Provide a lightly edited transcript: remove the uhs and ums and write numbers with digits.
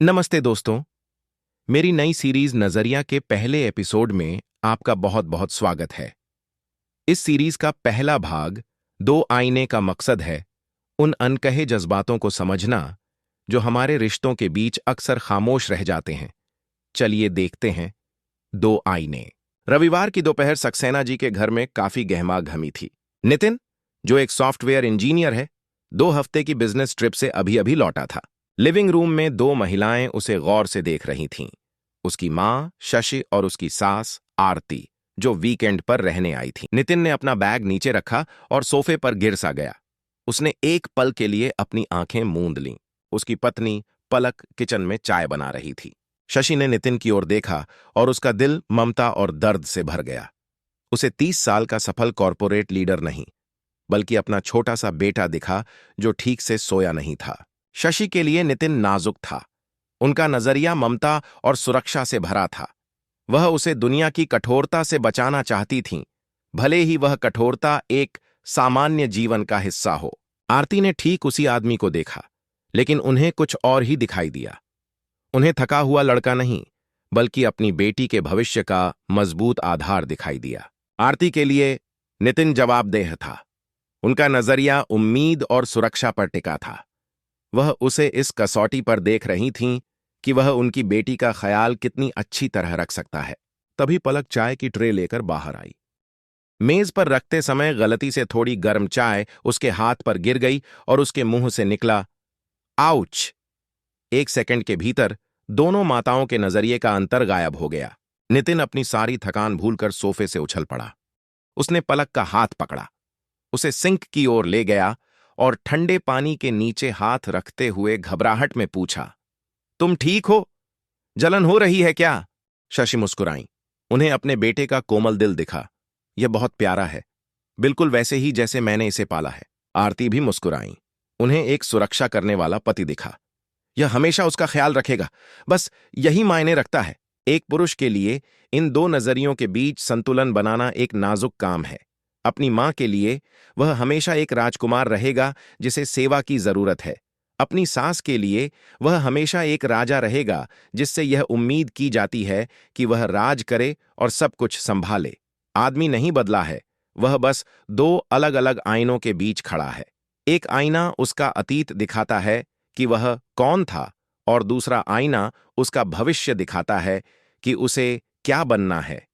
नमस्ते दोस्तों। मेरी नई सीरीज नजरिया के पहले एपिसोड में आपका बहुत बहुत स्वागत है। इस सीरीज का पहला भाग दो आईने का मकसद है उन अनकहे जज्बातों को समझना जो हमारे रिश्तों के बीच अक्सर खामोश रह जाते हैं। चलिए देखते हैं दो आईने। रविवार की दोपहर सक्सेना जी के घर में काफी गहमा गहमी थी। नितिन, जो एक सॉफ्टवेयर इंजीनियर है, 2 हफ्ते की बिजनेस ट्रिप से अभी अभी लौटा था। लिविंग रूम में दो महिलाएं उसे गौर से देख रही थीं। उसकी मां शशि और उसकी सास आरती, जो वीकेंड पर रहने आई थी। नितिन ने अपना बैग नीचे रखा और सोफे पर गिर सा गया। उसने एक पल के लिए अपनी आंखें मूंद लीं। उसकी पत्नी पलक किचन में चाय बना रही थी। शशि ने नितिन की ओर देखा और उसका दिल ममता और दर्द से भर गया। उसे 30 साल का सफल कॉरपोरेट लीडर नहीं, बल्कि अपना छोटा सा बेटा दिखा जो ठीक से सोया नहीं था। शशि के लिए नितिन नाजुक था। उनका नजरिया ममता और सुरक्षा से भरा था। वह उसे दुनिया की कठोरता से बचाना चाहती थीं, भले ही वह कठोरता एक सामान्य जीवन का हिस्सा हो। आरती ने ठीक उसी आदमी को देखा, लेकिन उन्हें कुछ और ही दिखाई दिया। उन्हें थका हुआ लड़का नहीं, बल्कि अपनी बेटी के भविष्य का मजबूत आधार दिखाई दिया। आरती के लिए नितिन जवाबदेह था। उनका नजरिया उम्मीद और सुरक्षा पर टिका था। वह उसे इस कसौटी पर देख रही थीं कि वह उनकी बेटी का ख्याल कितनी अच्छी तरह रख सकता है। तभी पलक चाय की ट्रे लेकर बाहर आई। मेज पर रखते समय गलती से थोड़ी गर्म चाय उसके हाथ पर गिर गई और उसके मुंह से निकला, आउच। 1 सेकंड के भीतर दोनों माताओं के नजरिए का अंतर गायब हो गया। नितिन अपनी सारी थकान भूलकर सोफे से उछल पड़ा। उसने पलक का हाथ पकड़ा, उसे सिंक की ओर ले गया और ठंडे पानी के नीचे हाथ रखते हुए घबराहट में पूछा, तुम ठीक हो? जलन हो रही है क्या? शशि मुस्कुराई। उन्हें अपने बेटे का कोमल दिल दिखा। यह बहुत प्यारा है, बिल्कुल वैसे ही जैसे मैंने इसे पाला है। आरती भी मुस्कुराई। उन्हें एक सुरक्षा करने वाला पति दिखा। यह हमेशा उसका ख्याल रखेगा, बस यही मायने रखता है। एक पुरुष के लिए इन दो नजरियों के बीच संतुलन बनाना एक नाजुक काम है। अपनी मां के लिए वह हमेशा एक राजकुमार रहेगा जिसे सेवा की जरूरत है। अपनी सास के लिए वह हमेशा एक राजा रहेगा जिससे यह उम्मीद की जाती है कि वह राज करे और सब कुछ संभाले। आदमी नहीं बदला है, वह बस दो अलग अलग आईनों के बीच खड़ा है। एक आईना उसका अतीत दिखाता है कि वह कौन था, और दूसरा आईना उसका भविष्य दिखाता है कि उसे क्या बनना है।